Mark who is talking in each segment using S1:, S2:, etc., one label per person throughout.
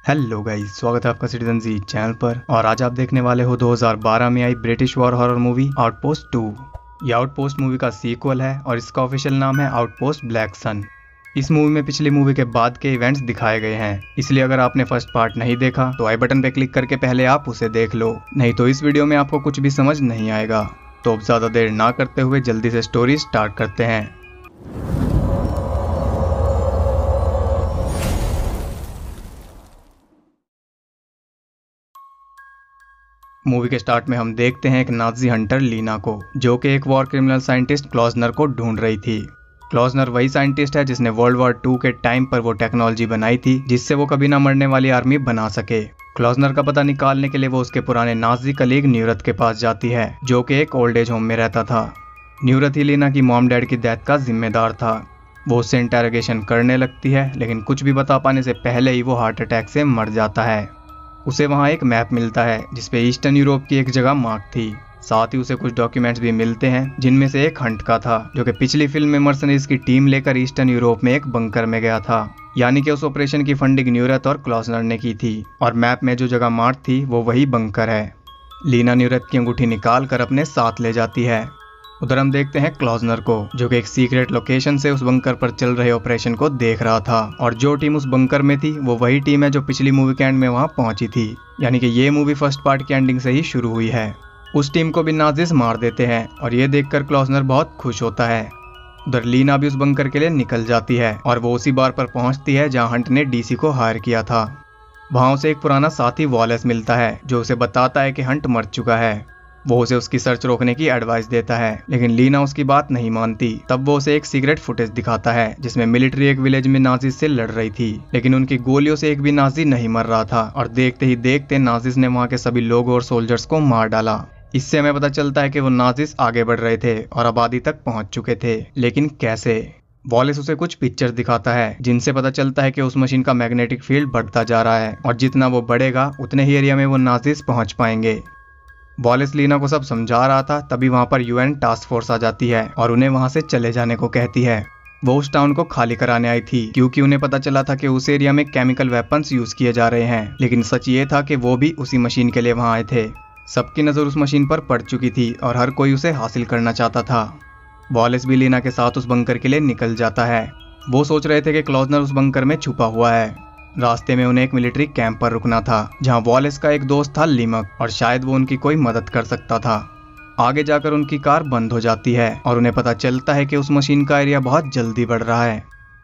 S1: Hello guys, स्वागत है आपका सिटीजन जी चैनल पर। और आज आप देखने वाले हो 2012 में आई British war horror movie outpost 2। यह आउटपोस्ट मूवी का सीक्वल है और इसका ऑफिशियल नाम है आउटपोस्ट ब्लैक सन। इस मूवी में पिछली मूवी के बाद के इवेंट्स दिखाए गए हैं, इसलिए अगर आपने फर्स्ट पार्ट नहीं देखा तो आई बटन पे क्लिक करके पहले आप उसे देख लो, नहीं तो इस वीडियो में आपको कुछ भी समझ नहीं आएगा। तो अब ज़्यादा देर ना करते हुए जल्दी से स्टोरी स्टार्ट करते हैं। मूवी के स्टार्ट में हम देखते हैं एक नाजी हंटर लीना को, जो कि एक वॉर क्रिमिनल साइंटिस्ट क्लॉजनर को ढूंढ रही थी। क्लॉजनर वही साइंटिस्ट है जिसने वर्ल्ड वॉर 2 के टाइम पर वो टेक्नोलॉजी बनाई थी जिससे वो कभी ना मरने वाली आर्मी बना सके। क्लॉजनर का पता निकालने के लिए वो उसके पुराने नाजी कलीग न्यूरथ के पास जाती है, जो कि एक ओल्ड एज होम में रहता था। न्यूरथ ही लीना की मॉम डैड की डेथ का जिम्मेदार था। वो उससे इंटेरोगेशन करने लगती है, लेकिन कुछ भी बता पाने से पहले ही वो हार्ट अटैक से मर जाता है। उसे वहाँ एक मैप मिलता है जिसपे ईस्टर्न यूरोप की एक जगह मार्क थी। साथ ही उसे कुछ डॉक्यूमेंट्स भी मिलते हैं, जिनमें से एक हंट का था, जो कि पिछली फिल्म में मर्सनरीज की टीम लेकर ईस्टर्न यूरोप में एक बंकर में गया था। यानी कि उस ऑपरेशन की फंडिंग न्यूरथ और क्लॉजनर ने की थी, और मैप में जो जगह मार्क थी वो वही बंकर है। लीना न्यूरथ की अंगूठी निकाल कर अपने साथ ले जाती है। उधर हम देखते हैं क्लॉजनर को, जो कि एक सीक्रेट लोकेशन से उस बंकर पर चल रहे ऑपरेशन को देख रहा था। और जो टीम उस बंकर में थी वो वही टीम है जो पिछली मूवी के एंड में वहां पहुंची थी। यानी कि ये मूवी फर्स्ट पार्ट की एंडिंग से ही शुरू हुई है। उस टीम को भी नाजिस मार देते हैं और ये देखकर क्लॉजनर बहुत खुश होता है। उधर लीना भी उस बंकर के लिए निकल जाती है और वो उसी बार पर पहुंचती है जहाँ हंट ने डीसी को हायर किया था। वहाँ उसे एक पुराना साथी वॉलेस मिलता है, जो उसे बताता है कि हंट मर चुका है। वो उसे उसकी सर्च रोकने की एडवाइस देता है, लेकिन लीना उसकी बात नहीं मानती। तब वो उसे एक सीक्रेट फुटेज दिखाता है जिसमें मिलिट्री एक विलेज में नाजिस से लड़ रही थी, लेकिन उनकी गोलियों से एक भी नाजी नहीं मर रहा था। और देखते ही देखते नाजिस ने वहाँ के सभी लोगों और सोल्जर्स को मार डाला। इससे हमें पता चलता है कि वो नाजिस आगे बढ़ रहे थे और आबादी तक पहुंच चुके थे, लेकिन कैसे? वॉलेस उसे कुछ पिक्चर्स दिखाता है जिनसे पता चलता है कि उस मशीन का मैग्नेटिक फील्ड बढ़ता जा रहा है, और जितना वो बढ़ेगा उतने ही एरिया में वो नाजिस पहुंच पाएंगे। वॉलेस लीना को सब समझा रहा था, तभी वहां पर यूएन टास्क फोर्स आ जाती है और उन्हें वहां से चले जाने को कहती है। वो उस टाउन को खाली कराने आई थी क्योंकि उन्हें पता चला था कि उस एरिया में केमिकल वेपन्स यूज किए जा रहे हैं, लेकिन सच ये था कि वो भी उसी मशीन के लिए वहां आए थे। सबकी नजर उस मशीन पर पड़ चुकी थी और हर कोई उसे हासिल करना चाहता था। वॉलेस भी लीना के साथ उस बंकर के लिए निकल जाता है। वो सोच रहे थे कि क्लॉजनर उस बंकर में छुपा हुआ है। रास्ते में उन्हें एक मिलिट्री कैंप पर रुकना था, जहां वॉलेस का एक दोस्त था लिमक, और शायद वो उनकी कोई मदद कर सकता था। आगे जाकर उनकी कार बंद हो जाती है और उन्हें पता चलता है कि उस मशीन का एरिया बहुत जल्दी बढ़ रहा है।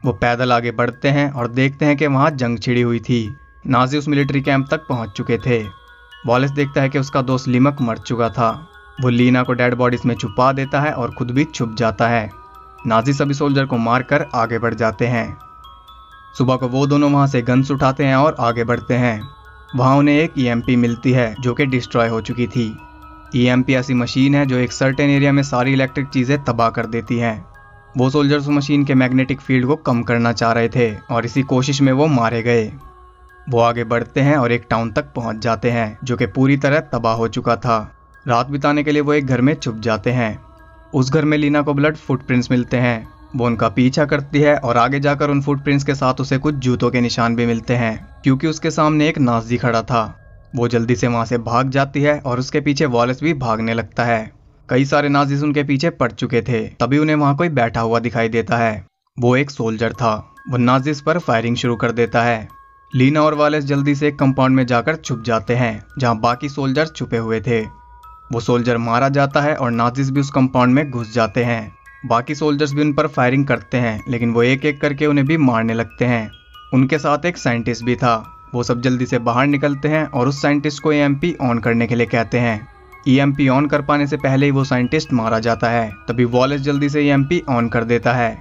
S1: वो पैदल आगे बढ़ते हैं और देखते हैं कि वहां जंग छिड़ी हुई थी। नाजी उस मिलिट्री कैंप तक पहुंच चुके थे। वॉलेस देखता है कि उसका दोस्त लिमक मर चुका था। वो लीना को डेड बॉडीज में छुपा देता है और खुद भी छुप जाता है। नाजी सभी सोल्जर को मारकर आगे बढ़ जाते हैं। सुबह को वो दोनों वहां से गन्स उठाते हैं और आगे बढ़ते हैं। वहां उन्हें एक ईएमपी मिलती है जो कि डिस्ट्रॉय हो चुकी थी। ईएमपी ऐसी मशीन है जो एक सर्टेन एरिया में सारी इलेक्ट्रिक चीजें तबाह कर देती हैं। वो सोल्जर्स उस मशीन के मैग्नेटिक फील्ड को कम करना चाह रहे थे और इसी कोशिश में वो मारे गए। वो आगे बढ़ते हैं और एक टाउन तक पहुंच जाते हैं जो कि पूरी तरह तबाह हो चुका था। रात बिताने के लिए वो एक घर में छुप जाते हैं। उस घर में लीना को ब्लड फुटप्रिंट्स मिलते हैं। वो उनका पीछा करती है और आगे जाकर उन फुटप्रिंट्स के साथ उसे कुछ जूतों के निशान भी मिलते हैं, क्योंकि उसके सामने एक नाजी खड़ा था। वो जल्दी से वहां से भाग जाती है और उसके पीछे वॉलेस भी भागने लगता है। कई सारे नाजीज उनके पीछे पड़ चुके थे। तभी उन्हें वहां कोई बैठा हुआ दिखाई देता है। वो एक सोल्जर था। वो नाजीज पर फायरिंग शुरू कर देता है। लीना और वॉलेस जल्दी से एक कंपाउंड में जाकर छुप जाते हैं जहाँ बाकी सोल्जर छुपे हुए थे। वो सोल्जर मारा जाता है और नाजीज भी उस कंपाउंड में घुस जाते हैं। बाकी सोल्जर्स भी उन पर फायरिंग करते हैं, लेकिन वो एक एक करके उन्हें भी मारने लगते हैं। उनके साथ एक साइंटिस्ट भी था। वो सब जल्दी से बाहर निकलते हैं और उस साइंटिस्ट को ईएमपी ऑन करने के लिए कहते हैं। ईएमपी ऑन कर पाने से पहले ही वो साइंटिस्ट मारा जाता है। तभी वॉलेस जल्दी से ईएमपी ऑन कर देता है।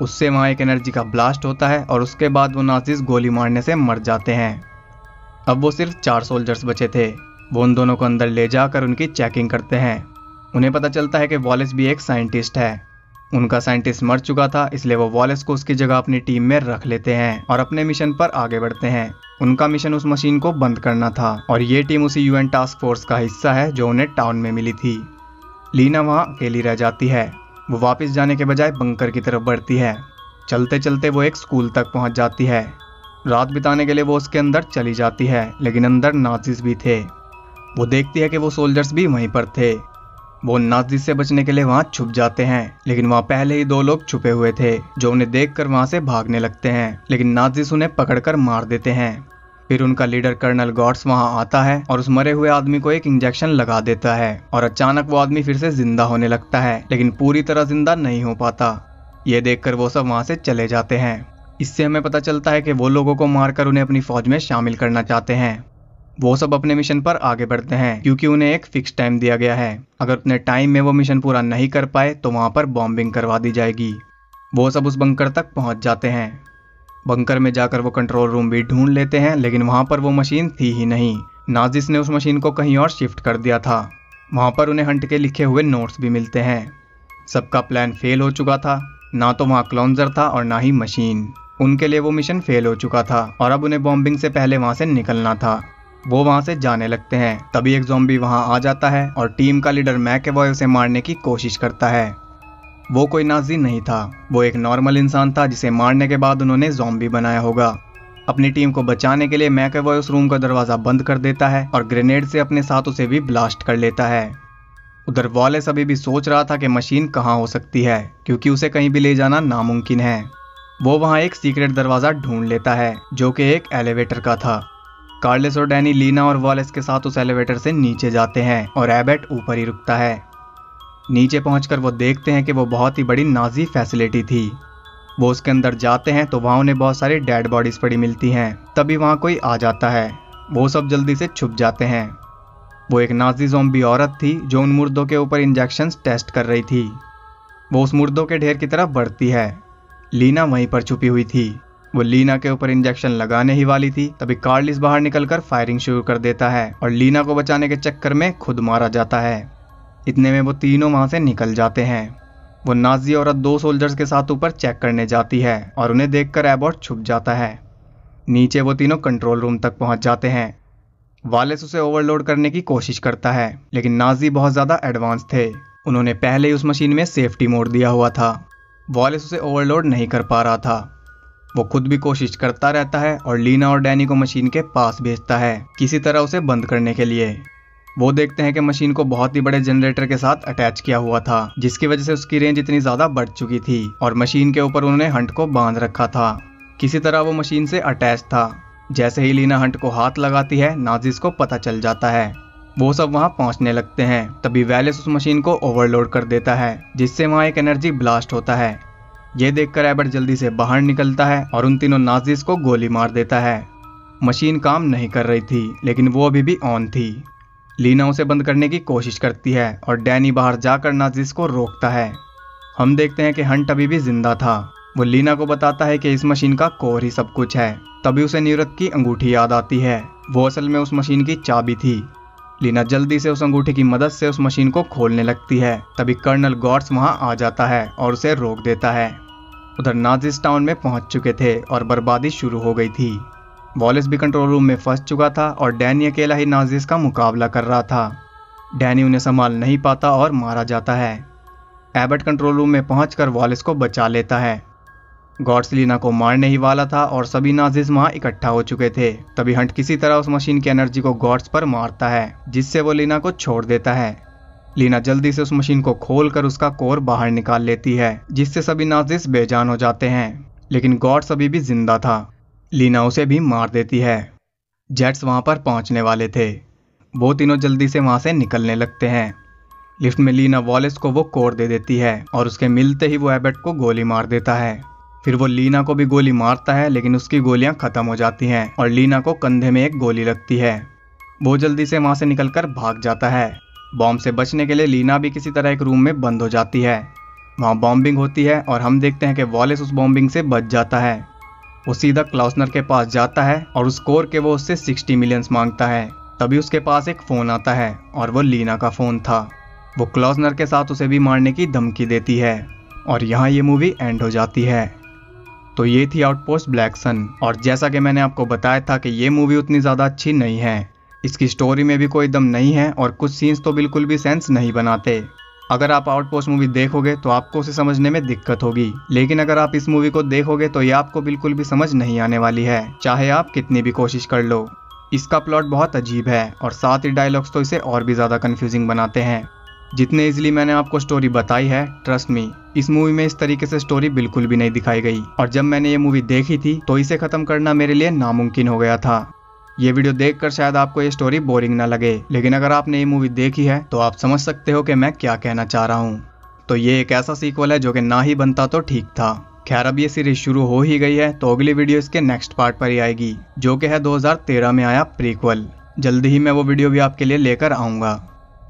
S1: उससे वहाँ एक एनर्जी का ब्लास्ट होता है और उसके बाद वो नाजिस गोली मारने से मर जाते हैं। अब वो सिर्फ 4 सोल्जर्स बचे थे। वो उन दोनों को अंदर ले जाकर उनकी चेकिंग करते हैं। उन्हें पता चलता है कि वॉलेस भी एक साइंटिस्ट है। उनका साइंटिस्ट मर चुका था, इसलिए वो वॉलेस को उसकी जगह अपनी टीम में रख लेते हैं और अपने मिशन पर आगे बढ़ते हैं। उनका मिशन उस मशीन को बंद करना था और ये टीम उसी यूएन टास्क फोर्स का हिस्सा है जो उन्हें टाउन में मिली थी। लीना वहाँ अकेली रह जाती है। वो वापस जाने के बजाय बंकर की तरफ बढ़ती है। चलते चलते वो एक स्कूल तक पहुँच जाती है। रात बिताने के लिए वो उसके अंदर चली जाती है, लेकिन अंदर नाजिस भी थे। वो देखती है कि वो सोल्जर्स भी वहीं पर थे। वो नाजिस से बचने के लिए वहां छुप जाते हैं, लेकिन वहां पहले ही 2 लोग छुपे हुए थे जो उन्हें देखकर वहां से भागने लगते हैं, लेकिन नाजिस उन्हें पकड़कर मार देते हैं। फिर उनका लीडर कर्नल गॉड्स वहां आता है और उस मरे हुए आदमी को एक इंजेक्शन लगा देता है और अचानक वो आदमी फिर से जिंदा होने लगता है, लेकिन पूरी तरह जिंदा नहीं हो पाता। ये देखकर वो सब वहां से चले जाते हैं। इससे हमें पता चलता है कि वो लोगों को मारकर उन्हें अपनी फौज में शामिल करना चाहते हैं। वो सब अपने मिशन पर आगे बढ़ते हैं क्योंकि उन्हें एक फिक्स टाइम दिया गया है। अगर उतने टाइम में वो मिशन पूरा नहीं कर पाए तो वहां पर बॉम्बिंग करवा दी जाएगी। वो सब उस बंकर तक पहुंच जाते हैं। बंकर में जाकर वो कंट्रोल रूम भी ढूंढ लेते हैं, लेकिन वहां पर वो मशीन थी ही नहीं। नाजिस ने उस मशीन को कहीं और शिफ्ट कर दिया था। वहां पर उन्हें हंट के लिखे हुए नोट्स भी मिलते हैं। सबका प्लान फेल हो चुका था। ना तो वहां क्लोन्जर था और ना ही मशीन। उनके लिए वो मिशन फेल हो चुका था और अब उन्हें बॉम्बिंग से पहले वहां से निकलना था। वो वहां से जाने लगते हैं, तभी एक ज़ॉम्बी वहां आ जाता है और टीम का लीडर मैकेवॉय उसे मारने की कोशिश करता है। वो कोई नाजी नहीं था, वो एक नॉर्मल इंसान था जिसे मारने के बाद उन्होंने ज़ॉम्बी बनाया होगा। अपनी टीम को बचाने के लिए मैकेवॉय उस रूम का दरवाजा बंद कर देता है और ग्रेनेड से अपने साथ उसे भी ब्लास्ट कर लेता है। उधर वॉलेस अभी भी सोच रहा था कि मशीन कहाँ हो सकती है, क्योंकि उसे कहीं भी ले जाना नामुमकिन है। वो वहां एक सीक्रेट दरवाजा ढूंढ लेता है जो कि एक एलिवेटर का था। कार्लेस और डैनी लीना और वॉलेस के साथ उस एलिवेटर से नीचे जाते हैं और एबेट ऊपर ही रुकता है। नीचे पहुंचकर वो देखते हैं कि वो बहुत ही बड़ी नाजी फैसिलिटी थी। वो उसके अंदर जाते हैं तो वहां उन्हें बहुत सारी डेड बॉडीज पड़ी मिलती हैं। तभी वहां कोई आ जाता है। वो सब जल्दी से छुप जाते हैं। वो एक नाजी ज़ॉम्बी औरत थी जो उन मुर्दों के ऊपर इंजेक्शंस टेस्ट कर रही थी। वो उस मुर्दों के ढेर की तरफ बढ़ती है। लीना वहीं पर छुपी हुई थी। वो लीना के ऊपर इंजेक्शन लगाने ही वाली थी, तभी कार्लिस बाहर निकलकर फायरिंग शुरू कर देता है और लीना को बचाने के चक्कर में खुद मारा जाता है। इतने में वो तीनों वहां से निकल जाते हैं। वो नाजी औरत 2 सोल्जर्स के साथ ऊपर चेक करने जाती है और उन्हें देखकर एबॉट छुप जाता है। नीचे वो तीनों कंट्रोल रूम तक पहुंच जाते हैं। वालेस उसे ओवरलोड करने की कोशिश करता है, लेकिन नाजी बहुत ज्यादा एडवांस थे। उन्होंने पहले ही उस मशीन में सेफ्टी मोड दिया हुआ था। वॉलेस उसे ओवरलोड नहीं कर पा रहा था। वो खुद भी कोशिश करता रहता है और लीना और डैनी को मशीन के पास भेजता है किसी तरह उसे बंद करने के लिए। वो देखते हैं कि मशीन को बहुत ही बड़े जनरेटर के साथ अटैच किया हुआ था, जिसकी वजह से उसकी रेंज इतनी ज्यादा बढ़ चुकी थी और मशीन के ऊपर उन्होंने हंट को बांध रखा था। किसी तरह वो मशीन से अटैच था। जैसे ही लीना हंट को हाथ लगाती है, नाजिस को पता चल जाता है। वो सब वहां पहुंचने लगते हैं। तभी वैलेस उस मशीन को ओवरलोड कर देता है, जिससे वहां एक एनर्जी ब्लास्ट होता है। ये देखकर एबर्ट जल्दी से बाहर निकलता है और उन तीनों नाजिस को गोली मार देता है। मशीन काम नहीं कर रही थी, लेकिन वो अभी भी ऑन थी। लीना उसे बंद करने की कोशिश करती है और डैनी बाहर जाकर नाजिस को रोकता है। हम देखते हैं कि हंट अभी भी जिंदा था। वो लीना को बताता है कि इस मशीन का कोर ही सब कुछ है। तभी उसे न्यूरत की अंगूठी याद आती है। वो असल में उस मशीन की चाबी थी। लीना जल्दी से उस अंगूठी की मदद से उस मशीन को खोलने लगती है। तभी कर्नल गॉड्स वहां आ जाता है और उसे रोक देता है। उधर नाजिस टाउन में पहुंच चुके थे और बर्बादी शुरू हो गई थी। वॉलेस भी कंट्रोल रूम में फंस चुका था और डैनी अकेला ही नाजिस का मुकाबला कर रहा था। डैनी उन्हें संभाल नहीं पाता और मारा जाता है। एबर्ट कंट्रोल रूम में पहुंचकर वॉलेस को बचा लेता है। गॉड्स लीना को मारने ही वाला था और सभी नाजिस वहां इकट्ठा हो चुके थे। तभी हंट किसी तरह उस मशीन की एनर्जी को गॉड्स पर मारता है, जिससे वो लीना को छोड़ देता है। लीना जल्दी से उस मशीन को खोलकर उसका कोर बाहर निकाल लेती है, जिससे सभी नाजिस बेजान हो जाते हैं। लेकिन गॉड्स अभी भी जिंदा था। लीना उसे भी मार देती है। जेट्स वहां पर पहुंचने वाले थे। वो तीनों जल्दी से वहां से निकलने लगते हैं। लिफ्ट में लीना वॉलेस को वो कोर दे देती है और उसके मिलते ही वो एबर्ट को गोली मार देता है। फिर वो लीना को भी गोली मारता है, लेकिन उसकी गोलियां खत्म हो जाती हैं और लीना को कंधे में एक गोली लगती है। वो जल्दी से वहां से निकलकर भाग जाता है। बॉम्ब से बचने के लिए लीना भी किसी तरह एक रूम में बंद हो जाती है। वहां बॉम्बिंग होती है और हम देखते हैं कि वॉलेस उस बॉम्बिंग से बच जाता है। वो सीधा क्लाउसनर के पास जाता है और उस कोर के वो उससे 60 मिलियंस मांगता है। तभी उसके पास एक फोन आता है और वो लीना का फोन था। वो क्लाउसनर के साथ उसे भी मारने की धमकी देती है और यहाँ ये मूवी एंड हो जाती है। तो ये थी आउटपोस्ट ब्लैक सन, और जैसा कि मैंने आपको बताया था कि ये मूवी उतनी ज़्यादा अच्छी नहीं है। इसकी स्टोरी में भी कोई दम नहीं है और कुछ सीन्स तो बिल्कुल भी सेंस नहीं बनाते। अगर आप आउटपोस्ट मूवी देखोगे तो आपको उसे समझने में दिक्कत होगी, लेकिन अगर आप इस मूवी को देखोगे तो ये आपको बिल्कुल भी समझ नहीं आने वाली है, चाहे आप कितनी भी कोशिश कर लो। इसका प्लॉट बहुत अजीब है और साथ ही डायलॉग्स तो इसे और भी ज़्यादा कंफ्यूजिंग बनाते हैं। जितने इजीली मैंने आपको स्टोरी बताई है, ट्रस्ट मी, इस मूवी में इस तरीके से स्टोरी बिल्कुल भी नहीं दिखाई गई। और जब मैंने ये मूवी देखी थी तो इसे खत्म करना मेरे लिए नामुमकिन हो गया था। ये वीडियो देखकर शायद आपको ये स्टोरी बोरिंग ना लगे, लेकिन अगर आपने ये मूवी देखी है तो आप समझ सकते हो कि मैं क्या कहना चाह रहा हूँ। तो ये एक ऐसा सीक्वल है जो कि ना ही बनता तो ठीक था। खैर, अब ये सीरीज शुरू हो ही गई है तो अगली वीडियो इसके नेक्स्ट पार्ट पर ही आएगी, जो कि है 2013 में आया प्रीक्वल। जल्दी ही मैं वो वीडियो भी आपके लिए लेकर आऊँगा।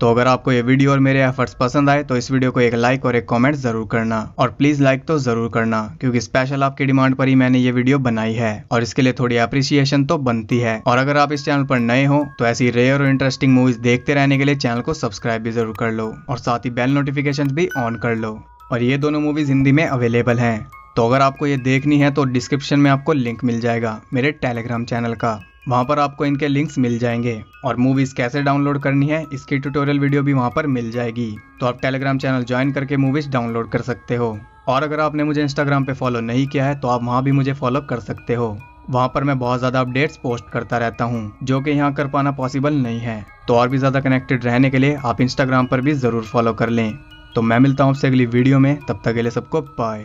S1: तो अगर आपको ये वीडियो और मेरे एफर्ट्स पसंद आए तो इस वीडियो को एक लाइक और एक कमेंट जरूर करना, और प्लीज लाइक तो जरूर करना, क्योंकि स्पेशल आपकी डिमांड पर ही मैंने ये वीडियो बनाई है और इसके लिए थोड़ी अप्रिसिएशन तो बनती है। और अगर आप इस चैनल पर नए हो तो ऐसी रेयर और इंटरेस्टिंग मूवीज देखते रहने के लिए चैनल को सब्सक्राइब भी जरूर कर लो और साथ ही बेल नोटिफिकेशन भी ऑन कर लो। और ये दोनों मूवीज हिंदी में अवेलेबल हैं, तो अगर आपको ये देखनी है तो डिस्क्रिप्शन में आपको लिंक मिल जाएगा मेरे टेलीग्राम चैनल का, वहाँ पर आपको इनके लिंक्स मिल जाएंगे। और मूवीज़ कैसे डाउनलोड करनी है इसकी ट्यूटोरियल वीडियो भी वहाँ पर मिल जाएगी, तो आप टेलीग्राम चैनल ज्वाइन करके मूवीज़ डाउनलोड कर सकते हो। और अगर आपने मुझे इंस्टाग्राम पे फॉलो नहीं किया है तो आप वहाँ भी मुझे फॉलो कर सकते हो। वहाँ पर मैं बहुत ज़्यादा अपडेट्स पोस्ट करता रहता हूँ, जो कि यहाँ कर पाना पॉसिबल नहीं है। तो और भी ज़्यादा कनेक्टेड रहने के लिए आप इंस्टाग्राम पर भी ज़रूर फॉलो कर लें। तो मैं मिलता हूँ आपसे अगली वीडियो में, तब तक के लिए सबको बाय।